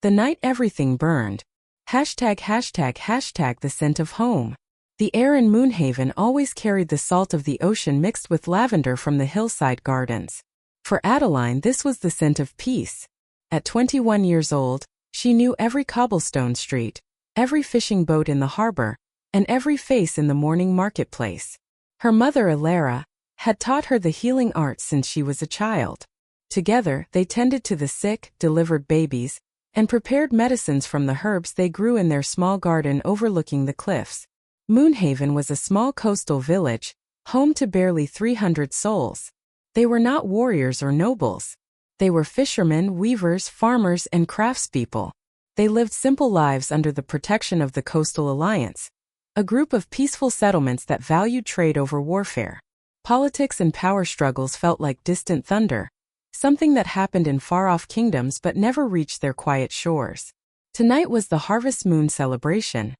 The night everything burned. Hashtag the scent of home. The air in Moonhaven always carried the salt of the ocean mixed with lavender from the hillside gardens. For Adeline, this was the scent of peace. At 21 years old, she knew every cobblestone street, every fishing boat in the harbor, and every face in the morning marketplace. Her mother, Alara, had taught her the healing arts since she was a child. Together, they tended to the sick, delivered babies, and prepared medicines from the herbs they grew in their small garden overlooking the cliffs. Moonhaven was a small coastal village, home to barely 300 souls. They were not warriors or nobles. They were fishermen, weavers, farmers, and craftspeople. They lived simple lives under the protection of the Coastal Alliance, a group of peaceful settlements that valued trade over warfare. Politics and power struggles felt like distant thunder, something that happened in far-off kingdoms but never reached their quiet shores. Tonight was the harvest moon celebration,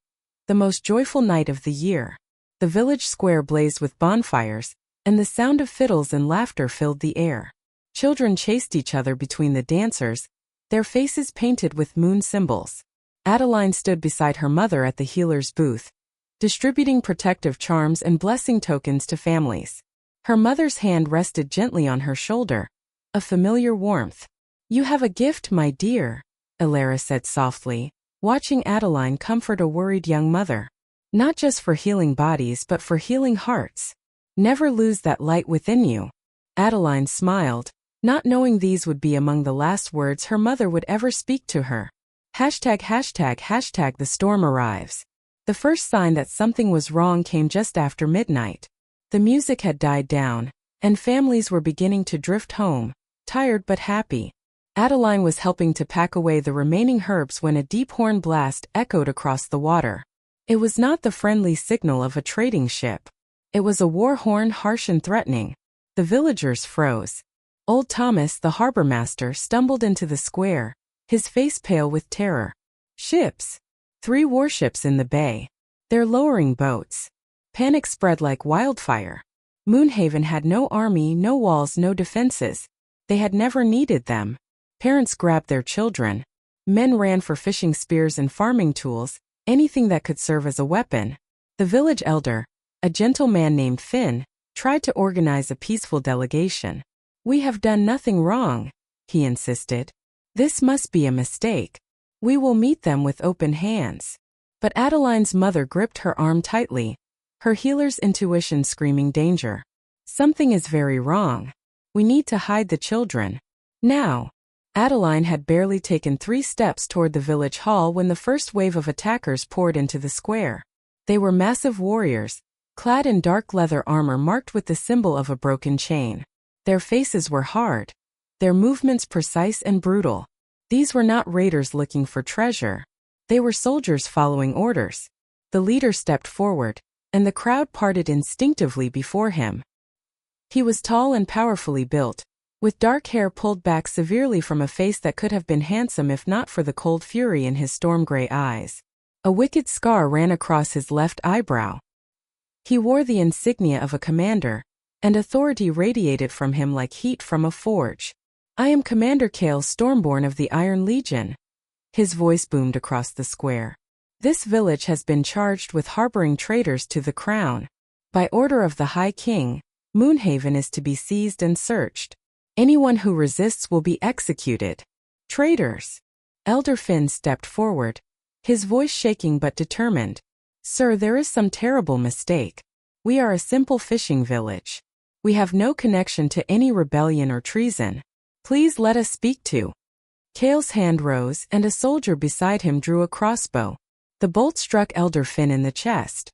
the most joyful night of the year. The village square blazed with bonfires, and the sound of fiddles and laughter filled the air. Children chased each other between the dancers, their faces painted with moon symbols. Adeline stood beside her mother at the healer's booth, distributing protective charms and blessing tokens to families. Her mother's hand rested gently on her shoulder, a familiar warmth. "You have a gift, my dear," Alara said softly, watching Adeline comfort a worried young mother. "Not just for healing bodies but for healing hearts. Never lose that light within you." Adeline smiled, not knowing these would be among the last words her mother would ever speak to her. The storm arrives. The first sign that something was wrong came just after midnight. The music had died down, and families were beginning to drift home, tired but happy. Adeline was helping to pack away the remaining herbs when a deep horn blast echoed across the water. It was not the friendly signal of a trading ship. It was a war horn, harsh and threatening. The villagers froze. Old Thomas, the harbor master, stumbled into the square, his face pale with terror. Ships. 3 warships in the bay. They're lowering boats. Panic spread like wildfire. Moonhaven had no army, no walls, no defenses. They had never needed them. Parents grabbed their children. Men ran for fishing spears and farming tools, anything that could serve as a weapon. The village elder, a gentle man named Finn, tried to organize a peaceful delegation. "We have done nothing wrong," he insisted. "This must be a mistake. We will meet them with open hands." But Adeline's mother gripped her arm tightly, her healer's intuition screaming danger. "Something is very wrong. We need to hide the children. Now." Adeline had barely taken 3 steps toward the village hall when the first wave of attackers poured into the square. They were massive warriors, clad in dark leather armor marked with the symbol of a broken chain. Their faces were hard, their movements precise and brutal. These were not raiders looking for treasure. They were soldiers following orders. The leader stepped forward, and the crowd parted instinctively before him. He was tall and powerfully built, with dark hair pulled back severely from a face that could have been handsome if not for the cold fury in his storm-gray eyes. A wicked scar ran across his left eyebrow. He wore the insignia of a commander, and authority radiated from him like heat from a forge. "I am Commander Cale Stormborn of the Iron Legion." His voice boomed across the square. "This village has been charged with harboring traitors to the crown. By order of the High King, Moonhaven is to be seized and searched. Anyone who resists will be executed." "Traitors!" Elder Finn stepped forward, his voice shaking but determined. "Sir, there is some terrible mistake. We are a simple fishing village. We have no connection to any rebellion or treason. Please let us speak to." Cale's hand rose, and a soldier beside him drew a crossbow. The bolt struck Elder Finn in the chest.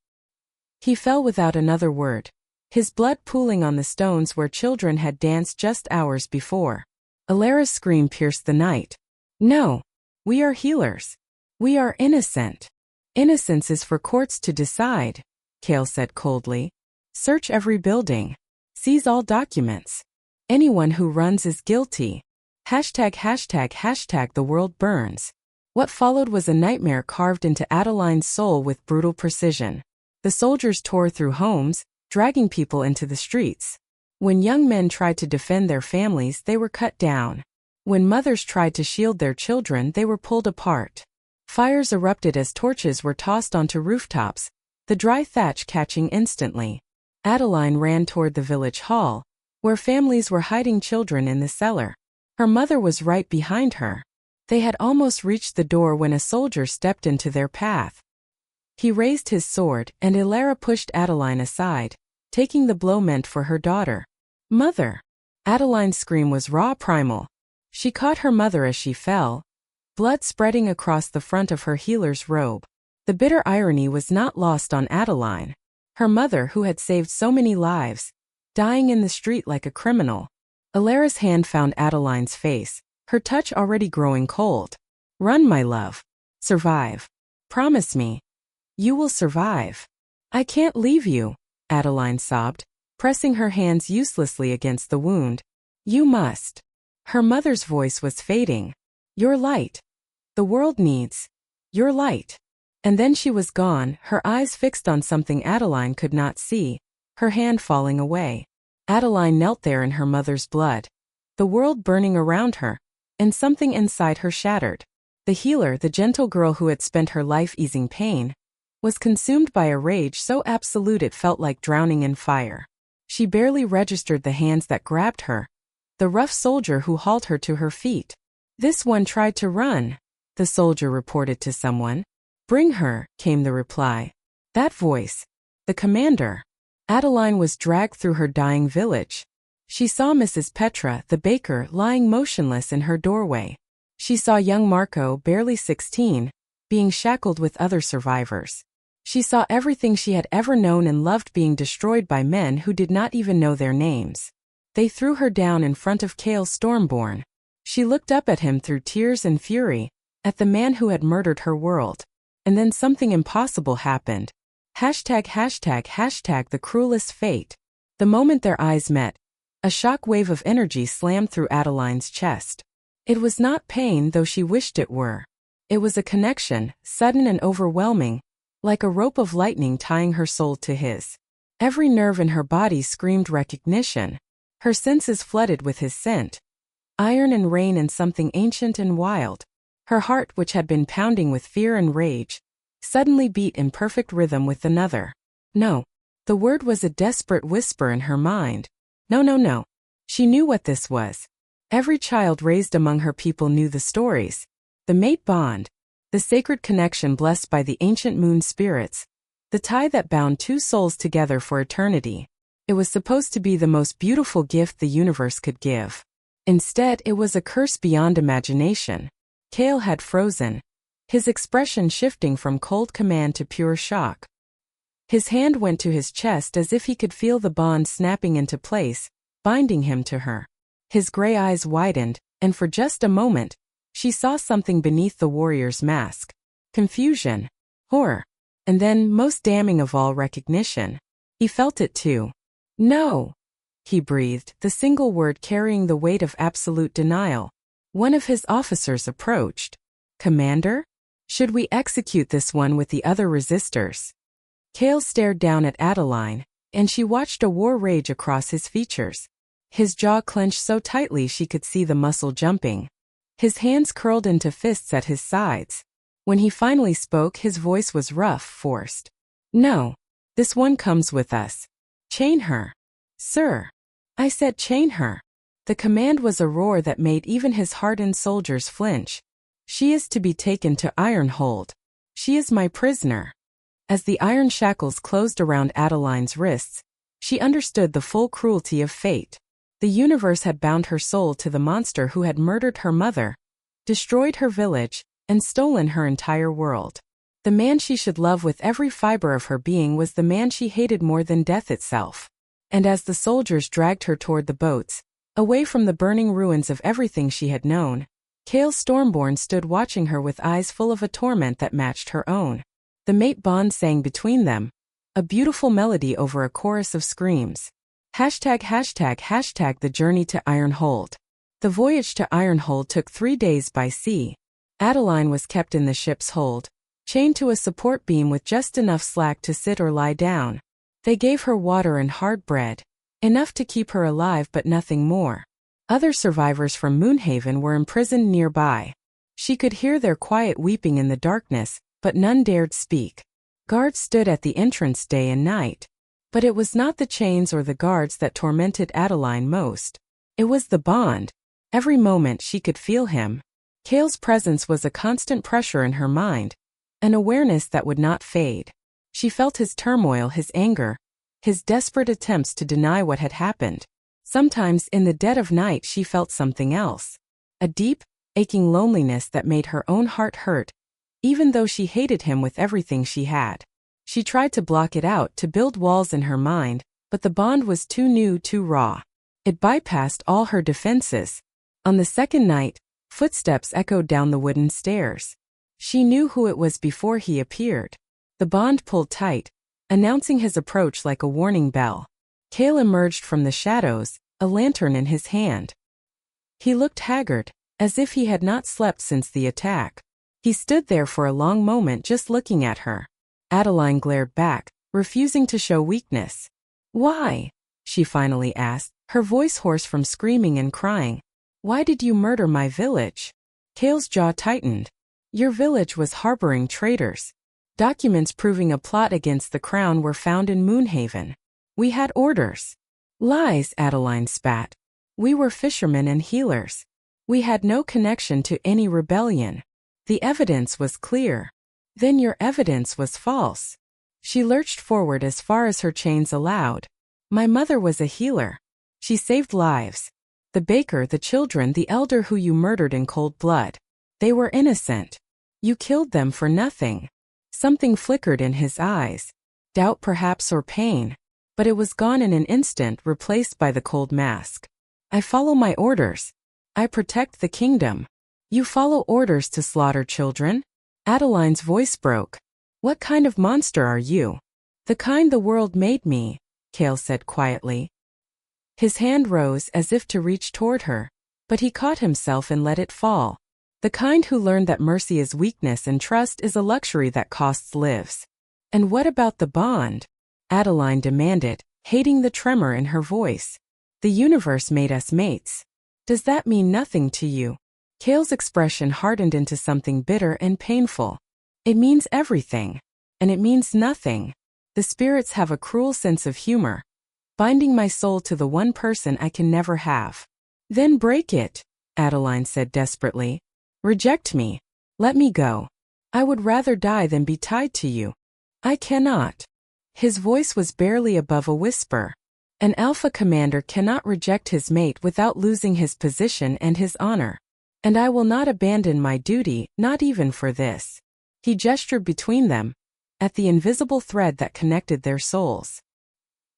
He fell without another word, his blood pooling on the stones where children had danced just hours before. Alara's scream pierced the night. "No! We are healers. We are innocent." "Innocence is for courts to decide," Cale said coldly. "Search every building. Seize all documents. Anyone who runs is guilty." The world burns. What followed was a nightmare carved into Adeline's soul with brutal precision. The soldiers tore through homes, dragging people into the streets. When young men tried to defend their families, they were cut down. When mothers tried to shield their children, they were pulled apart. Fires erupted as torches were tossed onto rooftops, the dry thatch catching instantly. Adeline ran toward the village hall, where families were hiding children in the cellar. Her mother was right behind her. They had almost reached the door when a soldier stepped into their path. He raised his sword, and Ilara pushed Adeline aside, taking the blow meant for her daughter. "Mother!" Adeline's scream was raw, primal. She caught her mother as she fell, blood spreading across the front of her healer's robe. The bitter irony was not lost on Adeline. Her mother, who had saved so many lives, dying in the street like a criminal. Ilara's hand found Adeline's face, her touch already growing cold. "Run, my love. Survive. Promise me. You will survive." "I can't leave you," Adeline sobbed, pressing her hands uselessly against the wound. "You must." Her mother's voice was fading. "Your light. The world needs your light." And then she was gone, her eyes fixed on something Adeline could not see, her hand falling away. Adeline knelt there in her mother's blood, the world burning around her, and something inside her shattered. The healer, the gentle girl who had spent her life easing pain, was consumed by a rage so absolute it felt like drowning in fire. She barely registered the hands that grabbed her, the rough soldier who hauled her to her feet. "This one tried to run," the soldier reported to someone. "Bring her," came the reply. That voice. The commander. Adeline was dragged through her dying village. She saw Mrs. Petra, the baker, lying motionless in her doorway. She saw young Marco, barely 16, being shackled with other survivors. She saw everything she had ever known and loved being destroyed by men who did not even know their names. They threw her down in front of Cale Stormborn. She looked up at him through tears and fury, at the man who had murdered her world. And then something impossible happened. ####, the cruelest fate. The moment their eyes met, a shock wave of energy slammed through Adeline's chest. It was not pain, though she wished it were. It was a connection, sudden and overwhelming, like a rope of lightning tying her soul to his. Every nerve in her body screamed recognition. Her senses flooded with his scent. Iron and rain and something ancient and wild. Her heart, which had been pounding with fear and rage, suddenly beat in perfect rhythm with another. No. The word was a desperate whisper in her mind. No, no, no. She knew what this was. Every child raised among her people knew the stories. The mate bond. The sacred connection blessed by the ancient moon spirits. The tie that bound two souls together for eternity. It was supposed to be the most beautiful gift the universe could give. Instead, it was a curse beyond imagination. Cale had frozen, his expression shifting from cold command to pure shock. His hand went to his chest as if he could feel the bond snapping into place, binding him to her. His gray eyes widened, and for just a moment, she saw something beneath the warrior's mask. Confusion. Horror. And then, most damning of all, recognition. He felt it too. "No," he breathed, the single word carrying the weight of absolute denial. One of his officers approached. "Commander? Should we execute this one with the other resistors?" Cale stared down at Adeline, and she watched a war rage across his features. His jaw clenched so tightly she could see the muscle jumping. His hands curled into fists at his sides. When he finally spoke, his voice was rough, forced. "No. This one comes with us. Chain her." "Sir." "I said chain her." The command was a roar that made even his hardened soldiers flinch. "She is to be taken to Ironhold. She is my prisoner." As the iron shackles closed around Adeline's wrists, she understood the full cruelty of fate. The universe had bound her soul to the monster who had murdered her mother, destroyed her village, and stolen her entire world. The man she should love with every fiber of her being was the man she hated more than death itself. And as the soldiers dragged her toward the boats, away from the burning ruins of everything she had known, Cale Stormborn stood watching her with eyes full of a torment that matched her own. The mate bond sang between them, a beautiful melody over a chorus of screams. ####, the journey to Ironhold. The voyage to Ironhold took 3 days by sea. Adeline was kept in the ship's hold, chained to a support beam with just enough slack to sit or lie down. They gave her water and hard bread, enough to keep her alive but nothing more. Other survivors from Moonhaven were imprisoned nearby. She could hear their quiet weeping in the darkness, but none dared speak. Guards stood at the entrance day and night. But it was not the chains or the guards that tormented Adeline most. It was the bond. Every moment she could feel him. Cale's presence was a constant pressure in her mind, an awareness that would not fade. She felt his turmoil, his anger, his desperate attempts to deny what had happened. Sometimes in the dead of night she felt something else. A deep, aching loneliness that made her own heart hurt, even though she hated him with everything she had. She tried to block it out, to build walls in her mind, but the bond was too new, too raw. It bypassed all her defenses. On the second night, footsteps echoed down the wooden stairs. She knew who it was before he appeared. The bond pulled tight, announcing his approach like a warning bell. Cale emerged from the shadows, a lantern in his hand. He looked haggard, as if he had not slept since the attack. He stood there for a long moment just looking at her. Adeline glared back, refusing to show weakness. "Why?" she finally asked, her voice hoarse from screaming and crying. "Why did you murder my village?" Cale's jaw tightened. "Your village was harboring traitors. Documents proving a plot against the crown were found in Moonhaven. We had orders." "Lies," Adeline spat. "We were fishermen and healers. We had no connection to any rebellion. The evidence was clear." "Then your evidence was false." She lurched forward as far as her chains allowed. "My mother was a healer. She saved lives. The baker, the children, the elder who you murdered in cold blood. They were innocent. You killed them for nothing." Something flickered in his eyes. Doubt perhaps, or pain. But it was gone in an instant, replaced by the cold mask. "I follow my orders. I protect the kingdom." "You follow orders to slaughter children?" Adeline's voice broke. "What kind of monster are you?" "The kind the world made me," Cale said quietly. His hand rose as if to reach toward her, but he caught himself and let it fall. "The kind who learned that mercy is weakness and trust is a luxury that costs lives." "And what about the bond?" Adeline demanded, hating the tremor in her voice. "The universe made us mates. Does that mean nothing to you?" Cale's expression hardened into something bitter and painful. "It means everything. And it means nothing. The spirits have a cruel sense of humor, binding my soul to the one person I can never have." "Then break it," Adeline said desperately. "Reject me. Let me go. I would rather die than be tied to you." "I cannot." His voice was barely above a whisper. An alpha commander cannot reject his mate without losing his position and his honor. "And I will not abandon my duty, not even for this." He gestured between them, at the invisible thread that connected their souls.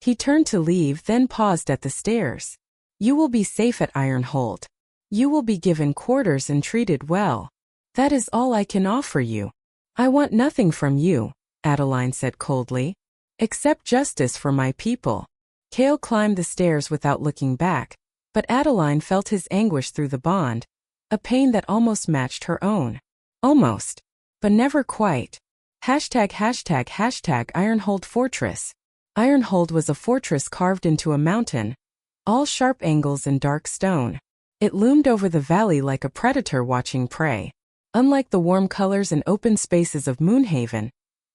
He turned to leave, then paused at the stairs. "You will be safe at Ironhold. You will be given quarters and treated well. That is all I can offer you." "I want nothing from you," Adeline said coldly, "except justice for my people." Cale climbed the stairs without looking back, but Adeline felt his anguish through the bond, a pain that almost matched her own. Almost. But never quite. #Ironhold Fortress. Ironhold was a fortress carved into a mountain, all sharp angles and dark stone. It loomed over the valley like a predator watching prey. Unlike the warm colors and open spaces of Moonhaven,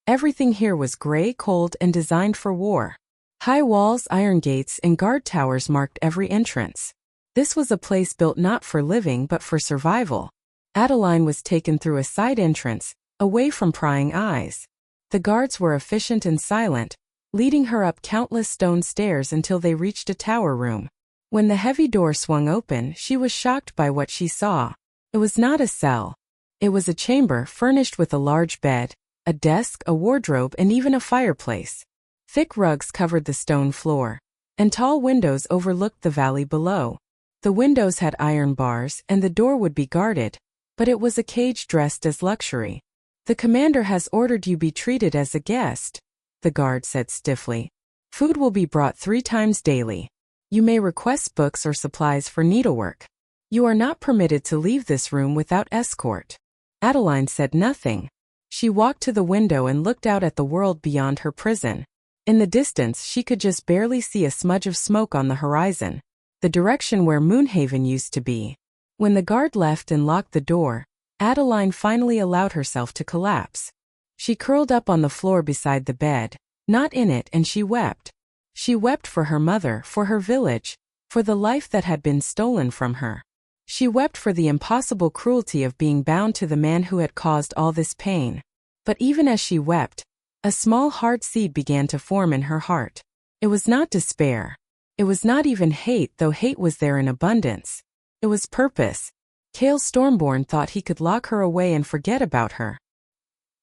everything here was gray, cold, and designed for war. High walls, iron gates, and guard towers marked every entrance. This was a place built not for living but for survival. Adeline was taken through a side entrance, away from prying eyes. The guards were efficient and silent, leading her up countless stone stairs until they reached a tower room. When the heavy door swung open, she was shocked by what she saw. It was not a cell. It was a chamber furnished with a large bed, a desk, a wardrobe, and even a fireplace. Thick rugs covered the stone floor, and tall windows overlooked the valley below. The windows had iron bars, and the door would be guarded, but it was a cage dressed as luxury. "The commander has ordered you be treated as a guest," the guard said stiffly. "Food will be brought 3 times daily. You may request books or supplies for needlework. You are not permitted to leave this room without escort." Adeline said nothing. She walked to the window and looked out at the world beyond her prison. In the distance, she could just barely see a smudge of smoke on the horizon. the direction where Moonhaven used to be. When the guard left and locked the door, Adeline finally allowed herself to collapse. She curled up on the floor beside the bed, not in it, and she wept. She wept for her mother, for her village, for the life that had been stolen from her. She wept for the impossible cruelty of being bound to the man who had caused all this pain. But even as she wept, a small hard seed began to form in her heart. It was not despair. It was not even hate, though hate was there in abundance. It was purpose. Cale Stormborn thought he could lock her away and forget about her.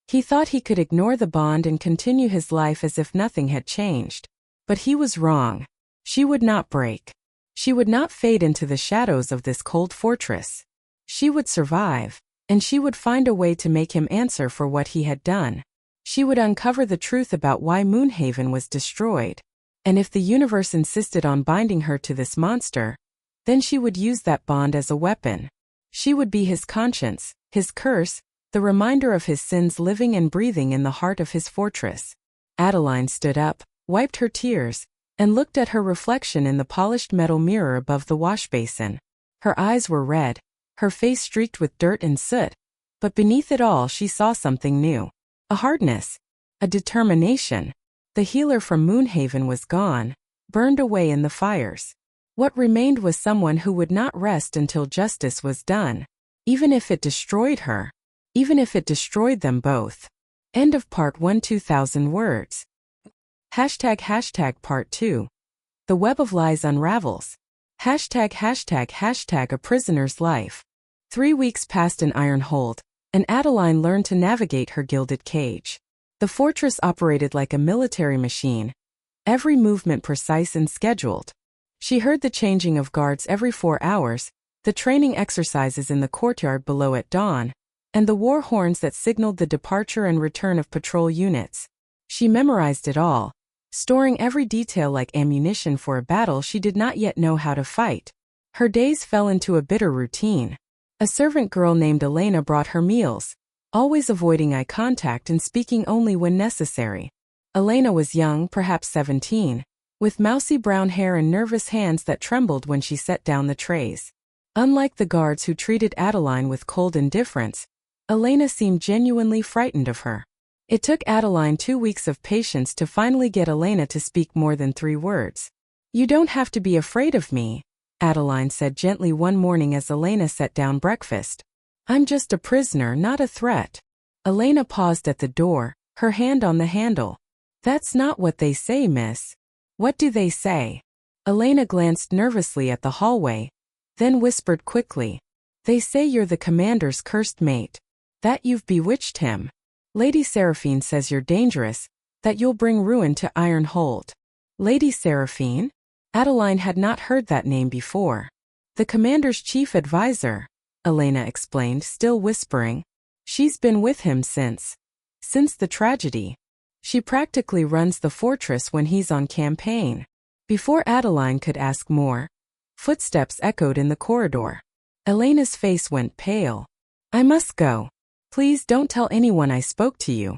He thought he could ignore the bond and continue his life as if nothing had changed. But he was wrong. She would not break. She would not fade into the shadows of this cold fortress. She would survive, and she would find a way to make him answer for what he had done. She would uncover the truth about why Moonhaven was destroyed. And if the universe insisted on binding her to this monster, then she would use that bond as a weapon. She would be his conscience, his curse, the reminder of his sins living and breathing in the heart of his fortress. Adeline stood up, wiped her tears, and looked at her reflection in the polished metal mirror above the washbasin. Her eyes were red, her face streaked with dirt and soot, but beneath it all she saw something new. A hardness, a determination. The healer from Moonhaven was gone, burned away in the fires. What remained was someone who would not rest until justice was done, even if it destroyed her, even if it destroyed them both. End of Part 1. 2,000 words. ## Part 2. The web of lies unravels. ## A prisoner's life. 3 weeks passed in Ironhold, and Adeline learned to navigate her gilded cage. The fortress operated like a military machine, every movement precise and scheduled. She heard the changing of guards every 4 hours, the training exercises in the courtyard below at dawn, and the war horns that signaled the departure and return of patrol units. She memorized it all, storing every detail like ammunition for a battle she did not yet know how to fight. Her days fell into a bitter routine. A servant girl named Elena brought her meals, always avoiding eye contact and speaking only when necessary. Elena was young, perhaps 17, with mousy brown hair and nervous hands that trembled when she set down the trays. Unlike the guards who treated Adeline with cold indifference, Elena seemed genuinely frightened of her. It took Adeline 2 weeks of patience to finally get Elena to speak more than 3 words. "You don't have to be afraid of me," Adeline said gently one morning as Elena set down breakfast. "I'm just a prisoner, not a threat." Elena paused at the door, her hand on the handle. "That's not what they say, miss." "What do they say?" Elena glanced nervously at the hallway, then whispered quickly. "They say you're the commander's cursed mate. That you've bewitched him. Lady Seraphine says you're dangerous, that you'll bring ruin to Ironhold." Lady Seraphine? Adeline had not heard that name before. "The commander's chief advisor," Elena explained, still whispering. "She's been with him since the tragedy. She practically runs the fortress when he's on campaign." Before Adeline could ask more, footsteps echoed in the corridor. Elena's face went pale. "I must go. Please don't tell anyone I spoke to you."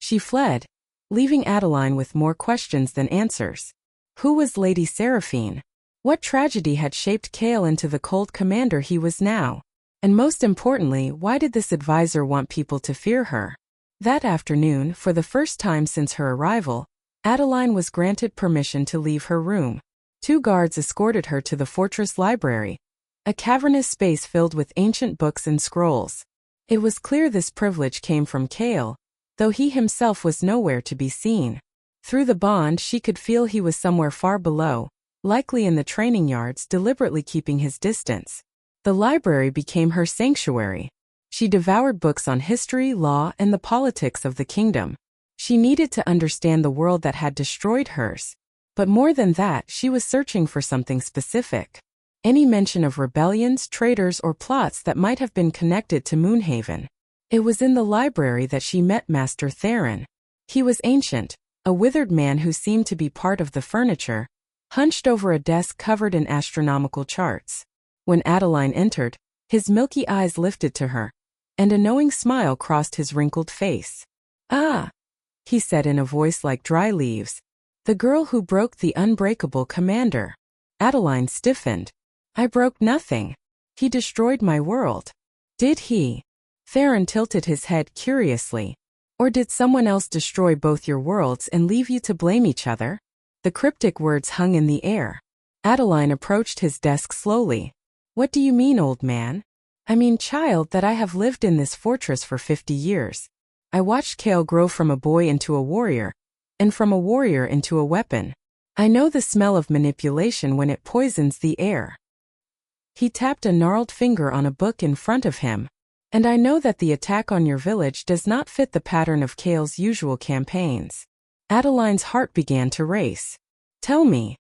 She fled, leaving Adeline with more questions than answers. Who was Lady Seraphine? What tragedy had shaped Cale into the cold commander he was now? And most importantly, why did this advisor want people to fear her? That afternoon, for the first time since her arrival, Adeline was granted permission to leave her room. 2 guards escorted her to the fortress library, a cavernous space filled with ancient books and scrolls. It was clear this privilege came from Cale, though he himself was nowhere to be seen. Through the bond she could feel he was somewhere far below, likely in the training yards, deliberately keeping his distance. The library became her sanctuary. She devoured books on history, law, and the politics of the kingdom. She needed to understand the world that had destroyed hers. But more than that, she was searching for something specific. Any mention of rebellions, traitors, or plots that might have been connected to Moonhaven. It was in the library that she met Master Theron. He was ancient, a withered man who seemed to be part of the furniture, hunched over a desk covered in astronomical charts. When Adeline entered, his milky eyes lifted to her, and a knowing smile crossed his wrinkled face. "Ah," he said in a voice like dry leaves, "the girl who broke the unbreakable commander." Adeline stiffened. I broke nothing. He destroyed my world. Did he? Theron tilted his head curiously. Or did someone else destroy both your worlds and leave you to blame each other? The cryptic words hung in the air. Adeline approached his desk slowly. What do you mean, old man? I mean, child, that I have lived in this fortress for 50 years. I watched Kale grow from a boy into a warrior, and from a warrior into a weapon. I know the smell of manipulation when it poisons the air. He tapped a gnarled finger on a book in front of him. And I know that the attack on your village does not fit the pattern of Kale's usual campaigns. Adeline's heart began to race. Tell me.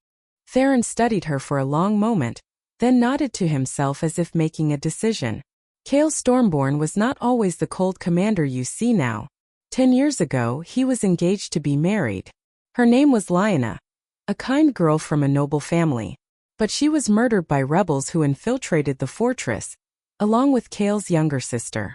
Theron studied her for a long moment, then nodded to himself as if making a decision. Kale Stormborn was not always the cold commander you see now. 10 years ago, he was engaged to be married. Her name was Lyanna, a kind girl from a noble family. But she was murdered by rebels who infiltrated the fortress, along with Kale's younger sister.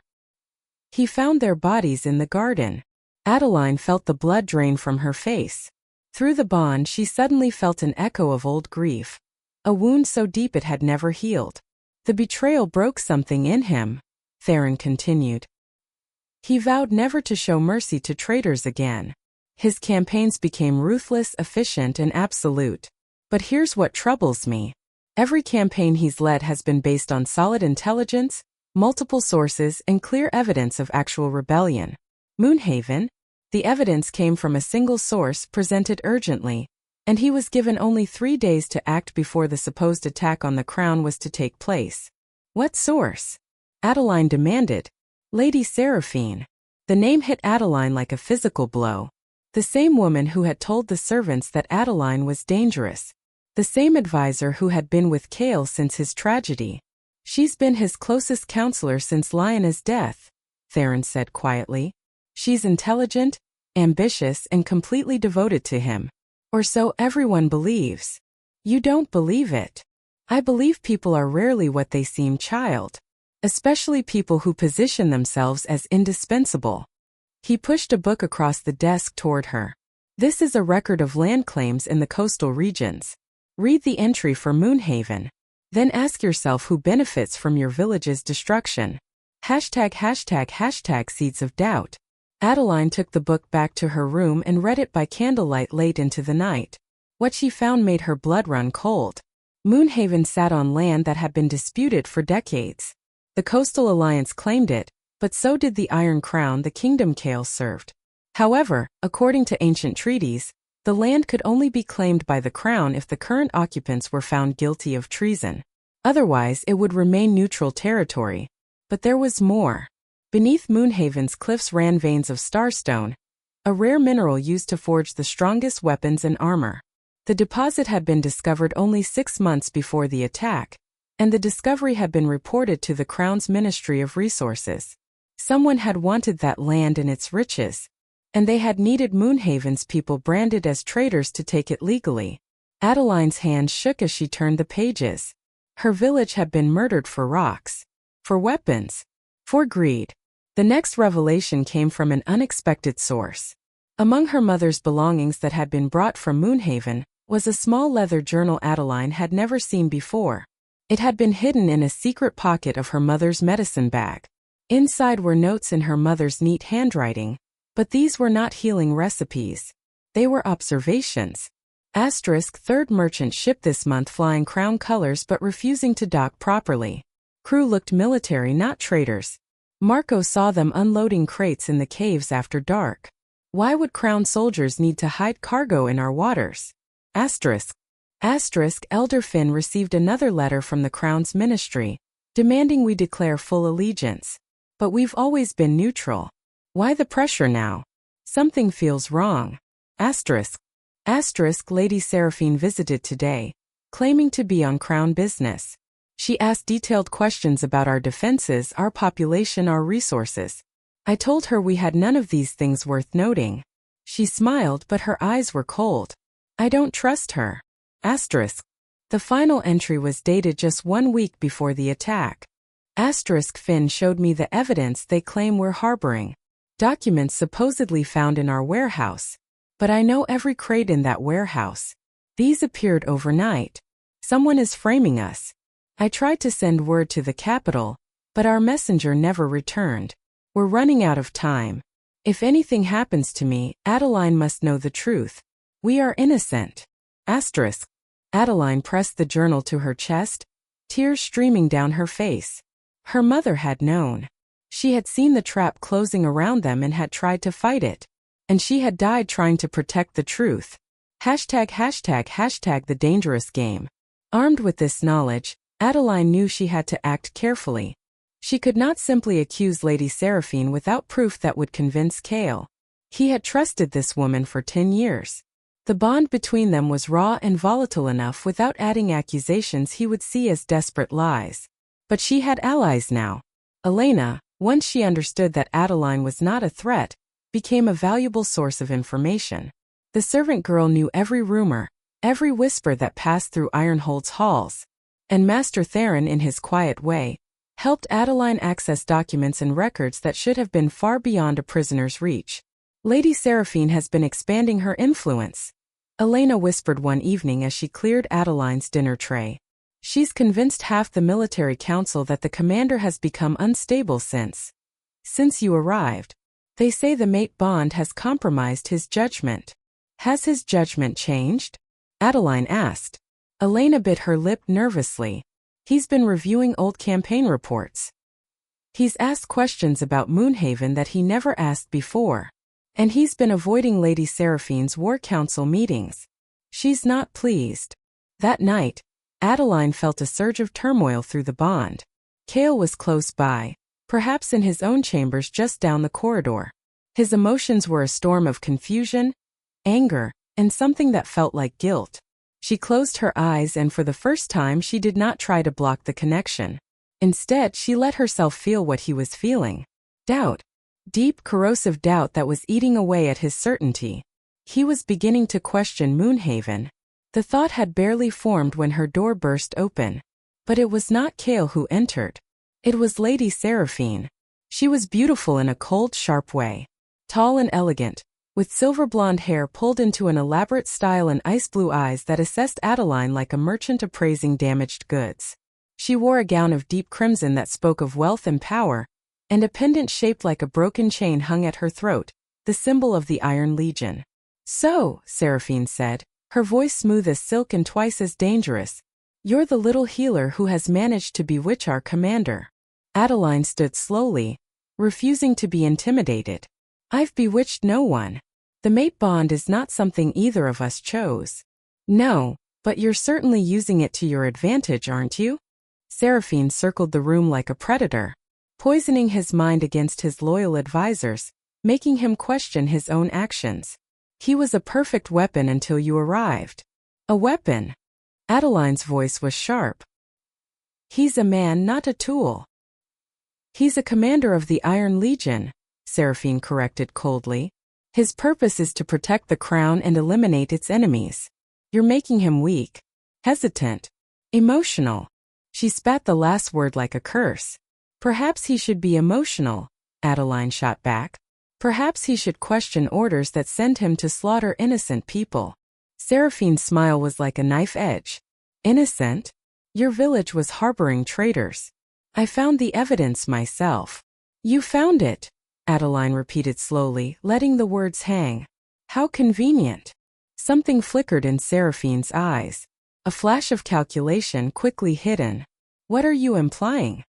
He found their bodies in the garden. Adeline felt the blood drain from her face. Through the bond, she suddenly felt an echo of old grief. A wound so deep it had never healed. The betrayal broke something in him, Theron continued. He vowed never to show mercy to traitors again. His campaigns became ruthless, efficient, and absolute. But here's what troubles me. Every campaign he's led has been based on solid intelligence, multiple sources, and clear evidence of actual rebellion. Moonhaven? The evidence came from a single source presented urgently, and he was given only 3 days to act before the supposed attack on the crown was to take place. What source? Adeline demanded. Lady Seraphine. The name hit Adeline like a physical blow. The same woman who had told the servants that Adeline was dangerous. The same advisor who had been with Kale since his tragedy. She's been his closest counselor since Lyanna's death, Theron said quietly. She's intelligent, ambitious, and completely devoted to him. Or so everyone believes. You don't believe it. I believe people are rarely what they seem, child. Especially people who position themselves as indispensable. He pushed a book across the desk toward her. This is a record of land claims in the coastal regions. Read the entry for Moonhaven. Then ask yourself who benefits from your village's destruction. #### seeds of doubt. Adeline took the book back to her room and read it by candlelight late into the night. What she found made her blood run cold. Moonhaven sat on land that had been disputed for decades. The Coastal Alliance claimed it, but so did the Iron Crown, the kingdom Kale served. However, according to ancient treaties, the land could only be claimed by the crown if the current occupants were found guilty of treason. Otherwise, it would remain neutral territory. But there was more. Beneath Moonhaven's cliffs ran veins of starstone, a rare mineral used to forge the strongest weapons and armor. The deposit had been discovered only 6 months before the attack, and the discovery had been reported to the Crown's Ministry of Resources. Someone had wanted that land and its riches, and they had needed Moonhaven's people branded as traitors to take it legally. Adeline's hand shook as she turned the pages. Her village had been murdered for rocks, for weapons, for greed. The next revelation came from an unexpected source. Among her mother's belongings that had been brought from Moonhaven was a small leather journal Adeline had never seen before. It had been hidden in a secret pocket of her mother's medicine bag. Inside were notes in her mother's neat handwriting, but these were not healing recipes. They were observations. *3rd merchant ship this month flying crown colors but refusing to dock properly. Crew looked military, not traitors. Marco saw them unloading crates in the caves after dark. Why would crown soldiers need to hide cargo in our waters? Elder Finn received another letter from the crown's ministry, demanding we declare full allegiance. But we've always been neutral. Why the pressure now? Something feels wrong. Lady Seraphine visited today, claiming to be on crown business. She asked detailed questions about our defenses, our population, our resources. I told her we had none of these things worth noting. She smiled, but her eyes were cold. I don't trust her. The final entry was dated just 1 week before the attack. Finn showed me the evidence they claim we're harboring. Documents supposedly found in our warehouse. But I know every crate in that warehouse. These appeared overnight. Someone is framing us. I tried to send word to the capital, but our messenger never returned. We're running out of time. If anything happens to me, Adeline must know the truth. We are innocent. Asterisk. Adeline pressed the journal to her chest, tears streaming down her face. Her mother had known. She had seen the trap closing around them and had tried to fight it. And she had died trying to protect the truth. ####the dangerous game. Armed with this knowledge, Adeline knew she had to act carefully. She could not simply accuse Lady Seraphine without proof that would convince Cale. He had trusted this woman for 10 years. The bond between them was raw and volatile enough without adding accusations he would see as desperate lies. But she had allies now. Elena, once she understood that Adeline was not a threat, became a valuable source of information. The servant girl knew every rumor, every whisper that passed through Ironhold's halls. And Master Theron, in his quiet way, helped Adeline access documents and records that should have been far beyond a prisoner's reach. Lady Seraphine has been expanding her influence, Elena whispered one evening as she cleared Adeline's dinner tray. She's convinced half the military council that the commander has become unstable since you arrived. They say the mate bond has compromised his judgment. Has his judgment changed? Adeline asked. Elena bit her lip nervously. He's been reviewing old campaign reports. He's asked questions about Moonhaven that he never asked before. And he's been avoiding Lady Seraphine's War Council meetings. She's not pleased. That night, Adeline felt a surge of turmoil through the bond. Cale was close by, perhaps in his own chambers just down the corridor. His emotions were a storm of confusion, anger, and something that felt like guilt. She closed her eyes and for the first time she did not try to block the connection. Instead, she let herself feel what he was feeling. Doubt. Deep, corrosive doubt that was eating away at his certainty. He was beginning to question Moonhaven. The thought had barely formed when her door burst open. But it was not Cale who entered. It was Lady Seraphine. She was beautiful in a cold, sharp way. Tall and elegant, with silver blonde hair pulled into an elaborate style and ice blue eyes that assessed Adeline like a merchant appraising damaged goods. She wore a gown of deep crimson that spoke of wealth and power, and a pendant shaped like a broken chain hung at her throat, the symbol of the Iron Legion. So, Seraphine said, her voice smooth as silk and twice as dangerous, you're the little healer who has managed to bewitch our commander. Adeline stood slowly, refusing to be intimidated. I've bewitched no one. The mate bond is not something either of us chose. No, but you're certainly using it to your advantage, aren't you? Seraphine circled the room like a predator, poisoning his mind against his loyal advisors, making him question his own actions. He was a perfect weapon until you arrived. A weapon? Adeline's voice was sharp. He's a man, not a tool. He's a commander of the Iron Legion, Seraphine corrected coldly. His purpose is to protect the crown and eliminate its enemies. You're making him weak, hesitant, emotional. She spat the last word like a curse. Perhaps he should be emotional, Adeline shot back. Perhaps he should question orders that send him to slaughter innocent people. Seraphine's smile was like a knife edge. Innocent? Your village was harboring traitors. I found the evidence myself. You found it, Adeline repeated slowly, letting the words hang. How convenient. Something flickered in Seraphine's eyes. A flash of calculation quickly hidden. What are you implying?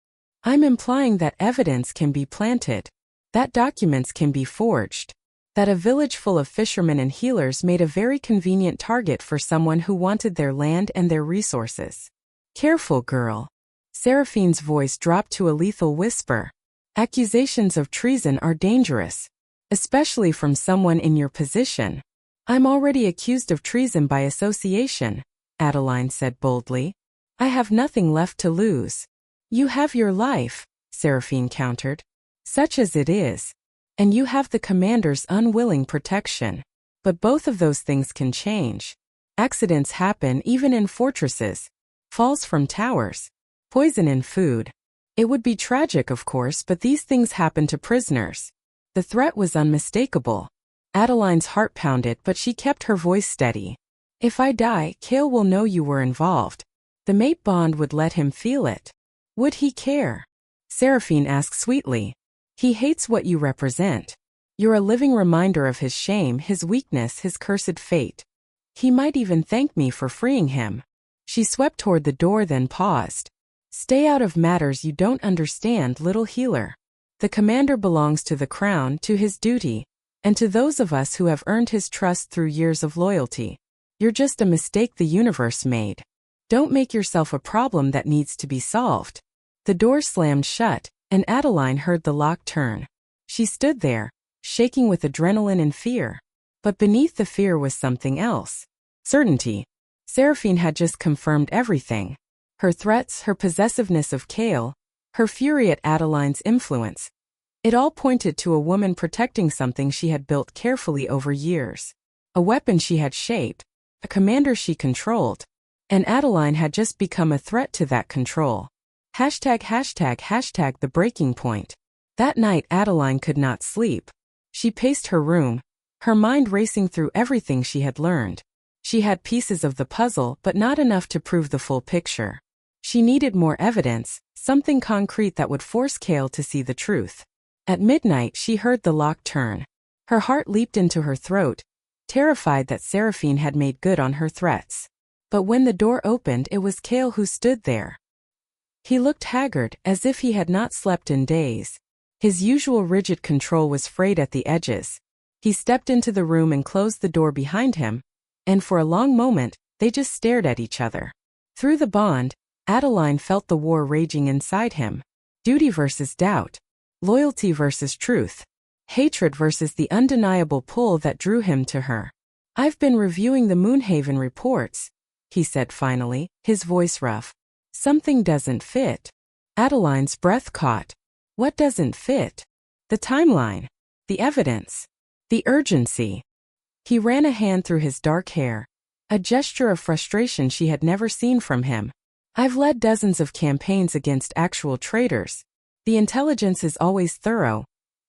I'm implying that evidence can be planted, that documents can be forged, that a village full of fishermen and healers made a very convenient target for someone who wanted their land and their resources. Careful, girl. Seraphine's voice dropped to a lethal whisper. Accusations of treason are dangerous, especially from someone in your position. I'm already accused of treason by association, Adeline said boldly. I have nothing left to lose. You have your life, Seraphine countered. Such as it is. And you have the commander's unwilling protection. But both of those things can change. Accidents happen even in fortresses. Falls from towers. Poison in food. It would be tragic, of course, but these things happen to prisoners. The threat was unmistakable. Adeline's heart pounded, but she kept her voice steady. If I die, Cale will know you were involved. The mate bond would let him feel it. Would he care? Seraphine asked sweetly. He hates what you represent. You're a living reminder of his shame, his weakness, his cursed fate. He might even thank me for freeing him. She swept toward the door, then paused. Stay out of matters you don't understand, little healer. The commander belongs to the crown, to his duty, and to those of us who have earned his trust through years of loyalty. You're just a mistake the universe made. Don't make yourself a problem that needs to be solved. The door slammed shut, and Adeline heard the lock turn. She stood there, shaking with adrenaline and fear. But beneath the fear was something else. Certainty. Seraphine had just confirmed everything. Her threats, her possessiveness of Cale, her fury at Adeline's influence. It all pointed to a woman protecting something she had built carefully over years. A weapon she had shaped, a commander she controlled. And Adeline had just become a threat to that control. ####the breaking point. That night Adeline could not sleep. She paced her room, her mind racing through everything she had learned. She had pieces of the puzzle, but not enough to prove the full picture. She needed more evidence, something concrete that would force Cale to see the truth. At midnight she heard the lock turn. Her heart leaped into her throat, terrified that Seraphine had made good on her threats. But when the door opened, it was Cale who stood there. He looked haggard, as if he had not slept in days. His usual rigid control was frayed at the edges. He stepped into the room and closed the door behind him, and for a long moment, they just stared at each other. Through the bond, Adeline felt the war raging inside him. Duty versus doubt. Loyalty versus truth. Hatred versus the undeniable pull that drew him to her. I've been reviewing the Moonhaven reports, he said finally, his voice rough. Something doesn't fit. Adeline's breath caught. What doesn't fit? The timeline. The evidence. The urgency. He ran a hand through his dark hair, a gesture of frustration she had never seen from him. I've led dozens of campaigns against actual traitors. The intelligence is always thorough,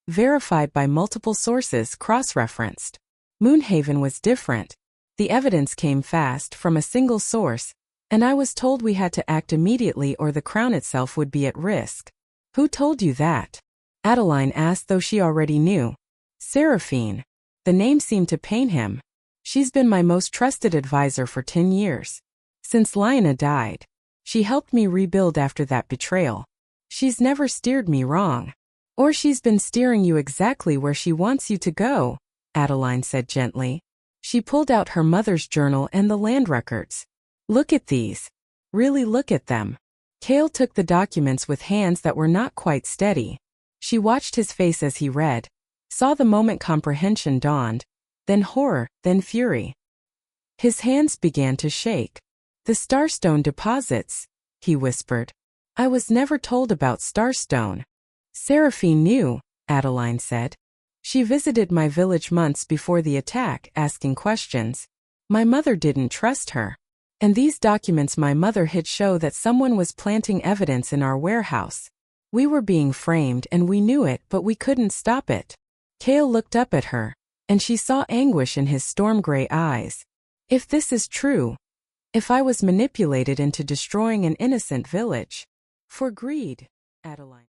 verified by multiple sources, cross-referenced. Moonhaven was different. The evidence came fast from a single source, and I was told we had to act immediately or the crown itself would be at risk. Who told you that? Adeline asked, though she already knew. Seraphine. The name seemed to pain him. She's been my most trusted advisor for 10 years. Since Lyanna died. She helped me rebuild after that betrayal. She's never steered me wrong. Or she's been steering you exactly where she wants you to go, Adeline said gently. She pulled out her mother's journal and the land records. Look at these. Really look at them. Cale took the documents with hands that were not quite steady. She watched his face as he read, saw the moment comprehension dawned, then horror, then fury. His hands began to shake. The Starstone deposits, he whispered. I was never told about Starstone. Seraphine knew, Adeline said. She visited my village months before the attack, asking questions. My mother didn't trust her. And these documents my mother hid show that someone was planting evidence in our warehouse. We were being framed and we knew it, but we couldn't stop it. Cale looked up at her, and she saw anguish in his storm-gray eyes. If this is true, if I was manipulated into destroying an innocent village, for greed, Adeline.